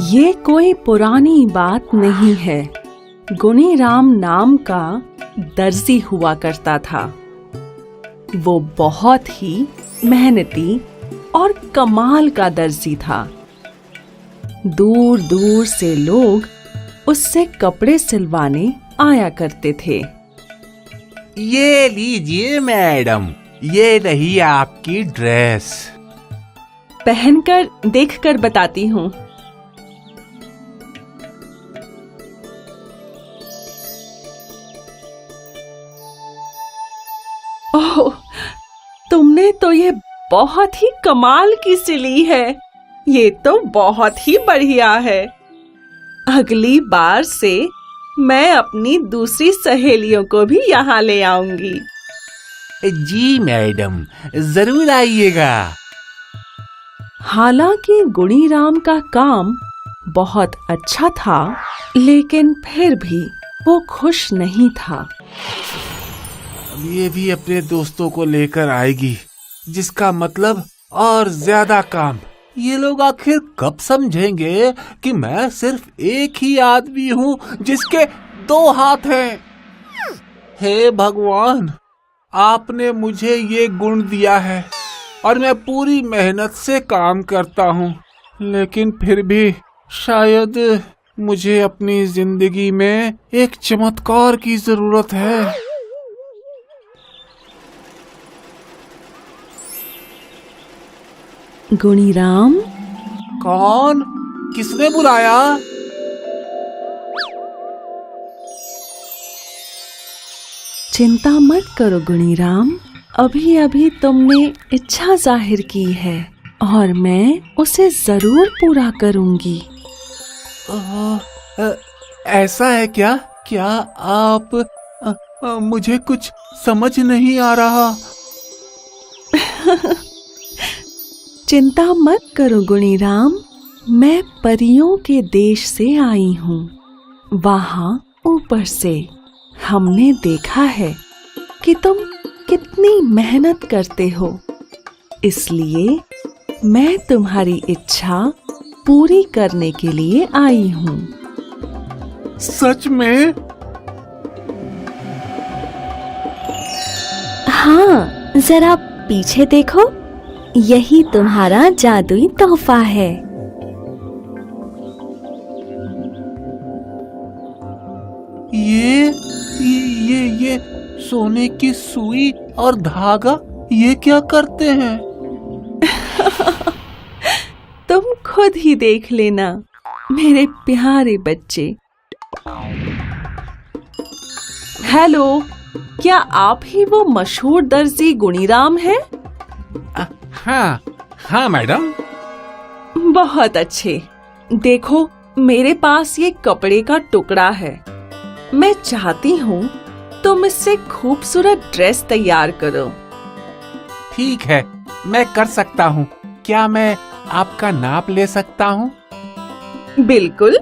ये कोई पुरानी बात नहीं है। गुणीराम नाम का दर्जी हुआ करता था। वो बहुत ही मेहनती और कमाल का दर्जी था। दूर दूर से लोग उससे कपड़े सिलवाने आया करते थे। ये लीजिए मैडम, ये रही आपकी ड्रेस। पहनकर देखकर बताती हूँ। ओह, तुमने तो ये बहुत ही कमाल की सिली है। ये तो बहुत ही बढ़िया है। अगली बार से मैं अपनी दूसरी सहेलियों को भी यहाँ ले आऊंगी। जी मैडम, जरूर आइएगा। हालांकि गुणीराम का काम बहुत अच्छा था, लेकिन फिर भी वो खुश नहीं था। अब ये भी अपने दोस्तों को लेकर आएगी, जिसका मतलब और ज्यादा काम। ये लोग आखिर कब समझेंगे कि मैं सिर्फ एक ही आदमी हूँ जिसके 2 हाथ हैं। हे भगवान, आपने मुझे ये गुण दिया है और मैं पूरी मेहनत से काम करता हूँ, लेकिन फिर भी शायद मुझे अपनी जिंदगी में एक चमत्कार की जरूरत है। गुणीराम, कौन? किसने बुलाया? चिंता मत करो गुणीराम, अभी अभी तुमने इच्छा जाहिर की है और मैं उसे जरूर पूरा करूंगी। ऐसा है क्या? क्या आप मुझे कुछ समझ नहीं आ रहा। चिंता मत करो गुणीराम, मैं परियों के देश से आई हूँ। वहाँ ऊपर से हमने देखा है कि तुम कितनी मेहनत करते हो, इसलिए मैं तुम्हारी इच्छा पूरी करने के लिए आई हूँ। सच में? हाँ, जरा पीछे देखो, यही तुम्हारा जादुई तोहफा है। ये सोने की सुई और धागा, ये क्या करते हैं? तुम खुद ही देख लेना मेरे प्यारे बच्चे। हेलो, क्या आप ही वो मशहूर दर्जी गुणीराम हैं? हाँ मैडम। बहुत अच्छे। देखो, मेरे पास ये कपड़े का टुकड़ा है। मैं चाहती हूँ तुम इससे खूबसूरत ड्रेस तैयार करो। ठीक है, मैं कर सकता हूँ। क्या मैं आपका नाप ले सकता हूँ? बिल्कुल।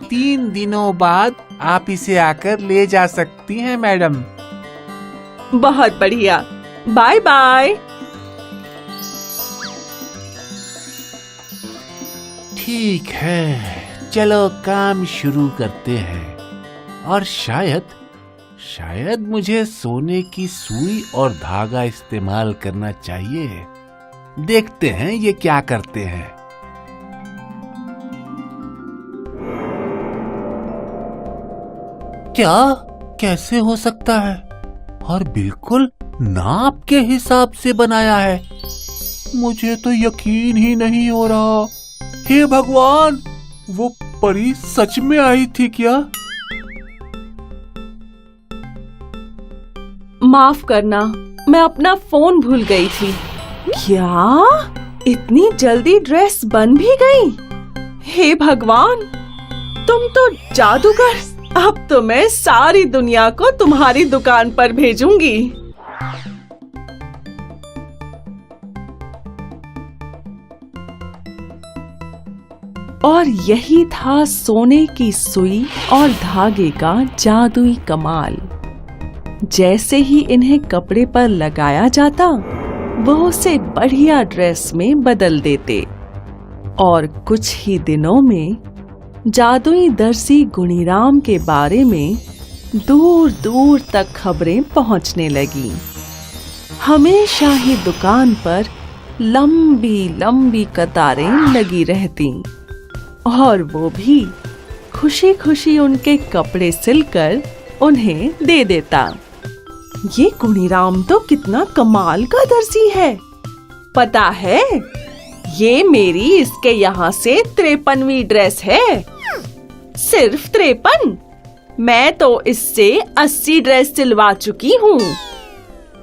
3 दिनों बाद आप इसे आकर ले जा सकती हैं मैडम। बहुत बढ़िया। Bye bye. ठीक है, चलो काम शुरू करते हैं। और शायद मुझे सोने की सुई और धागा इस्तेमाल करना चाहिए। देखते हैं ये क्या करते हैं। क्या? कैसे हो सकता है? और बिल्कुल नाप के हिसाब से बनाया है। मुझे तो यकीन ही नहीं हो रहा। हे भगवान, वो परी सच में आई थी क्या? माफ करना, मैं अपना फोन भूल गई थी। क्या? इतनी जल्दी ड्रेस बन भी गई? हे भगवान, तुम तो जादूगर। अब तो मैं सारी दुनिया को तुम्हारी दुकान पर भेजूंगी। और यही था सोने की सुई और धागे का जादुई कमाल। जैसे ही इन्हें कपड़े पर लगाया जाता, वो उसे बढ़िया ड्रेस में बदल देते। और कुछ ही दिनों में जादुई दर्जी गुणीराम के बारे में दूर दूर तक खबरें पहुंचने लगी। हमेशा ही दुकान पर लंबी लंबी कतारें लगी रहती और वो भी खुशी खुशी उनके कपड़े सिलकर उन्हें दे देता। ये गुणीराम तो कितना कमाल का दर्जी है। पता है, ये मेरी इसके यहाँ से 53वीं ड्रेस है। सिर्फ 53? मैं तो इससे 80 ड्रेस सिलवा चुकी हूँ।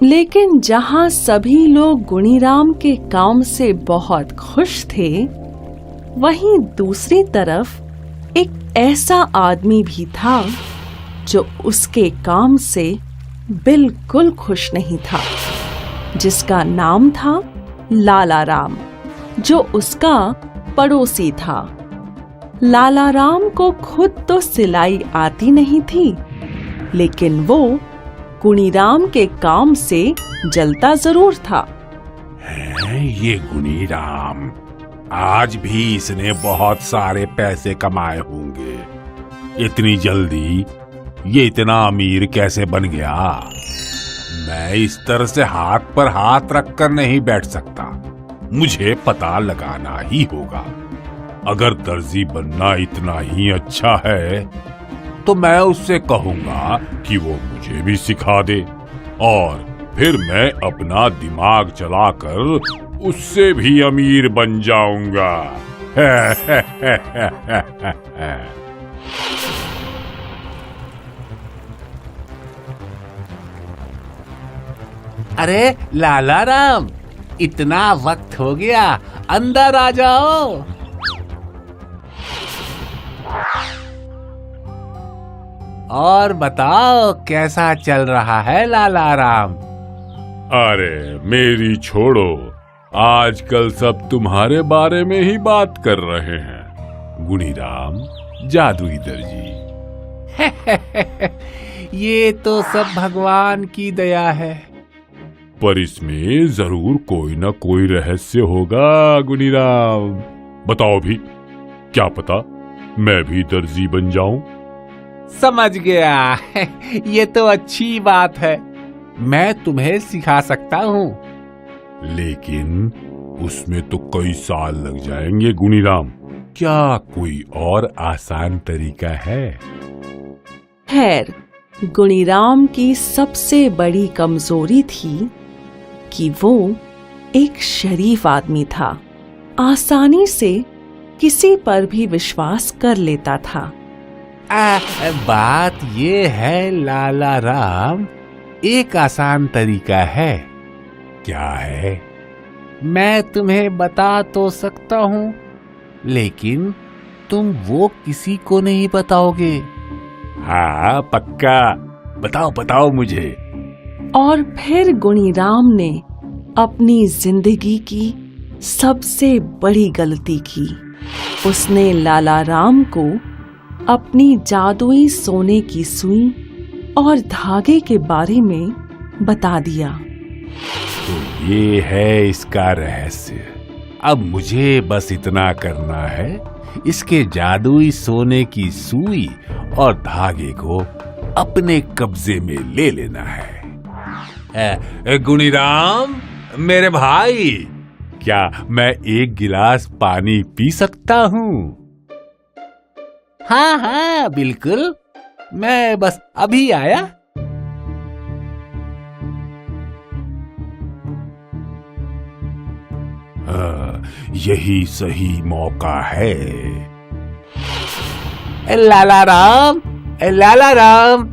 लेकिन जहाँ सभी लोग गुणीराम के काम से बहुत खुश थे, वहीं दूसरी तरफ एक ऐसा आदमी भी था जो उसके काम से बिल्कुल खुश नहीं था, जिसका नाम था लाला राम, जो उसका पड़ोसी था। लाला राम को खुद तो सिलाई आती नहीं थी, लेकिन वो गुणीराम के काम से जलता जरूर था। ये गुणीराम, आज भी इसने बहुत सारे पैसे कमाए होंगे। इतनी जल्दी ये इतना अमीर कैसे बन गया? मैं इस तरह से हाथ पर हाथ रखकर नहीं बैठ सकता। मुझे पता लगाना ही होगा। अगर दर्जी बनना इतना ही अच्छा है तो मैं उससे कहूंगा कि वो मुझे भी सिखा दे, और फिर मैं अपना दिमाग चलाकर उससे भी अमीर बन जाऊंगा। अरे लाला राम, इतना वक्त हो गया, अंदर आ जाओ। और बताओ, कैसा चल रहा है लाला राम? अरे मेरी छोड़ो, आजकल सब तुम्हारे बारे में ही बात कर रहे हैं। गुणीराम, जादुई दर्जी। ये तो सब भगवान की दया है। पर इसमें जरूर कोई ना कोई रहस्य होगा गुणीराम। बताओ भी, क्या पता मैं भी दर्जी बन जाऊं। समझ गया। ये तो अच्छी बात है। मैं तुम्हें सिखा सकता हूँ। लेकिन उसमें तो कई साल लग जाएंगे गुणीराम। क्या कोई और आसान तरीका है? खैर, गुणीराम की सबसे बड़ी कमजोरी थी कि वो एक शरीफ आदमी था। आसानी से किसी पर भी विश्वास कर लेता था। बात ये है लाला राम, एक आसान तरीका है। क्या है? मैं तुम्हें बता तो सकता हूँ, लेकिन तुम वो किसी को नहीं बताओगे। हाँ पक्का, बताओ बताओ मुझे। और फिर गुणीराम ने अपनी जिंदगी की सबसे बड़ी गलती की। उसने लाला राम को अपनी जादुई सोने की सुई और धागे के बारे में बता दिया। तो ये है इसका रहस्य। अब मुझे बस इतना करना है, इसके जादुई सोने की सुई और धागे को अपने कब्जे में ले लेना है। गुणीराम, मेरे भाई, क्या मैं एक गिलास पानी पी सकता हूँ? हाँ हाँ बिल्कुल, मैं बस अभी आया। यही सही मौका है। लाला राम, लाला राम,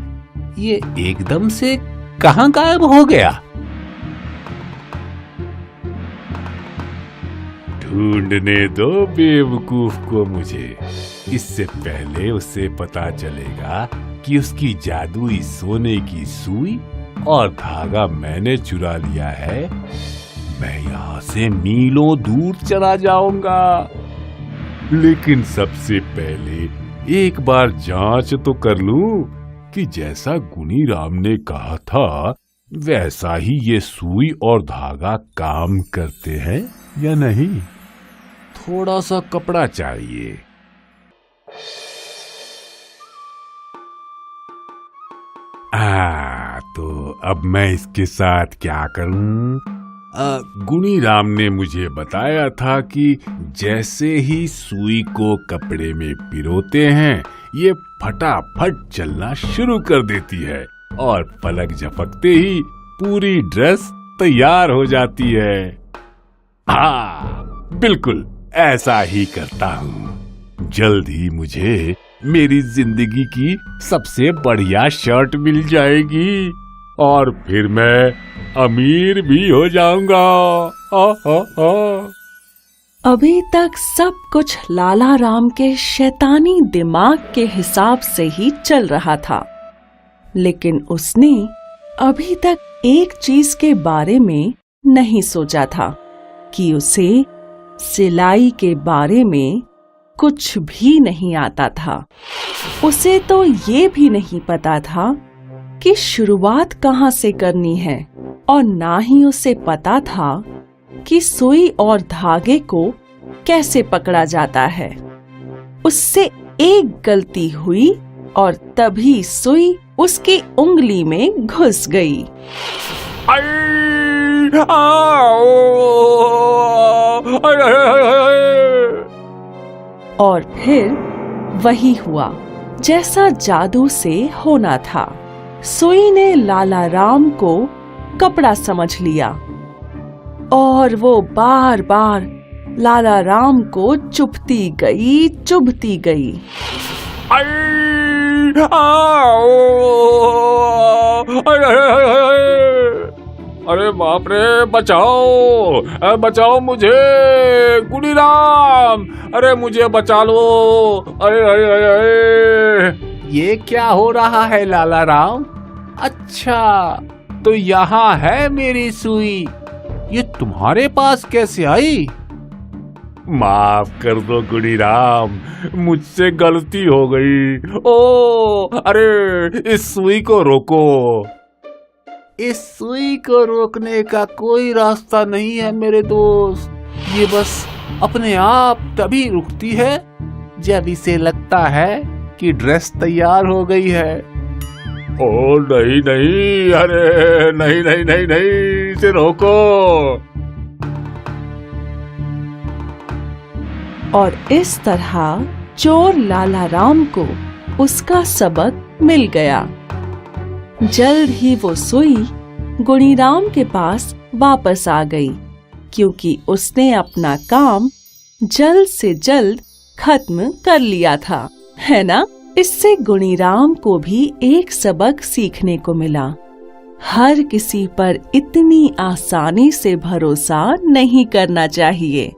ये एकदम से कहाँ गायब हो गया? ढूंढने दो बेवकूफ को मुझे। इससे पहले उसे पता चलेगा कि उसकी जादुई सोने की सुई और धागा मैंने चुरा लिया है, मैं यहाँ से मीलों दूर चला जाऊंगा। लेकिन सबसे पहले एक बार जांच तो कर लूं कि जैसा गुणीराम ने कहा था वैसा ही ये सुई और धागा काम करते हैं या नहीं। थोड़ा सा कपड़ा चाहिए। तो अब मैं इसके साथ क्या करूं? गुणी राम ने मुझे बताया था कि जैसे ही सुई को कपड़े में पिरोते हैं ये फटाफट चलना शुरू कर देती है और पलक झपकते ही पूरी ड्रेस तैयार हो जाती है। हाँ, बिल्कुल ऐसा ही करता हूँ। जल्द ही मुझे मेरी जिंदगी की सबसे बढ़िया शर्ट मिल जाएगी और फिर मैं अमीर भी हो जाऊंगा। अभी तक सब कुछ लाला राम के शैतानी दिमाग के हिसाब से ही चल रहा था, लेकिन उसने अभी तक एक चीज के बारे में नहीं सोचा था कि उसे सिलाई के बारे में कुछ भी नहीं आता था। उसे तो ये भी नहीं पता था कि शुरुआत कहाँ से करनी है और ना ही उसे पता था कि सुई और धागे को कैसे पकड़ा जाता है। उससे एक गलती हुई और तभी सुई उसकी उंगली में घुस गई। और फिर वही हुआ जैसा जादू से होना था। सुई ने लाला राम को कपड़ा समझ लिया और वो बार बार लाला राम को चुभती गई। अरे बाप रे, बचाओ बचाओ मुझे गुणी राम, अरे मुझे बचा लो। अरे ये क्या हो रहा है लाला राम? अच्छा, तो यहाँ है मेरी सुई, ये तुम्हारे पास कैसे आई? माफ कर दो गुणी राम, मुझसे गलती हो गई। ओ अरे इस सुई को रोको। इस सुई को रोकने का कोई रास्ता नहीं है मेरे दोस्त, ये बस अपने आप तभी रुकती है जब इसे लगता है कि ड्रेस तैयार हो गई है। ओ नहीं नहीं, अरे नहीं नहीं नहीं नहीं, इसे रोको। और इस तरह चोर लाला राम को उसका सबक मिल गया। जल्द ही वो सुई गुणी राम के पास वापस आ गई, क्योंकि उसने अपना काम जल्द से जल्द खत्म कर लिया था, है ना? इससे गुणी राम को भी एक सबक सीखने को मिला। हर किसी पर इतनी आसानी से भरोसा नहीं करना चाहिए।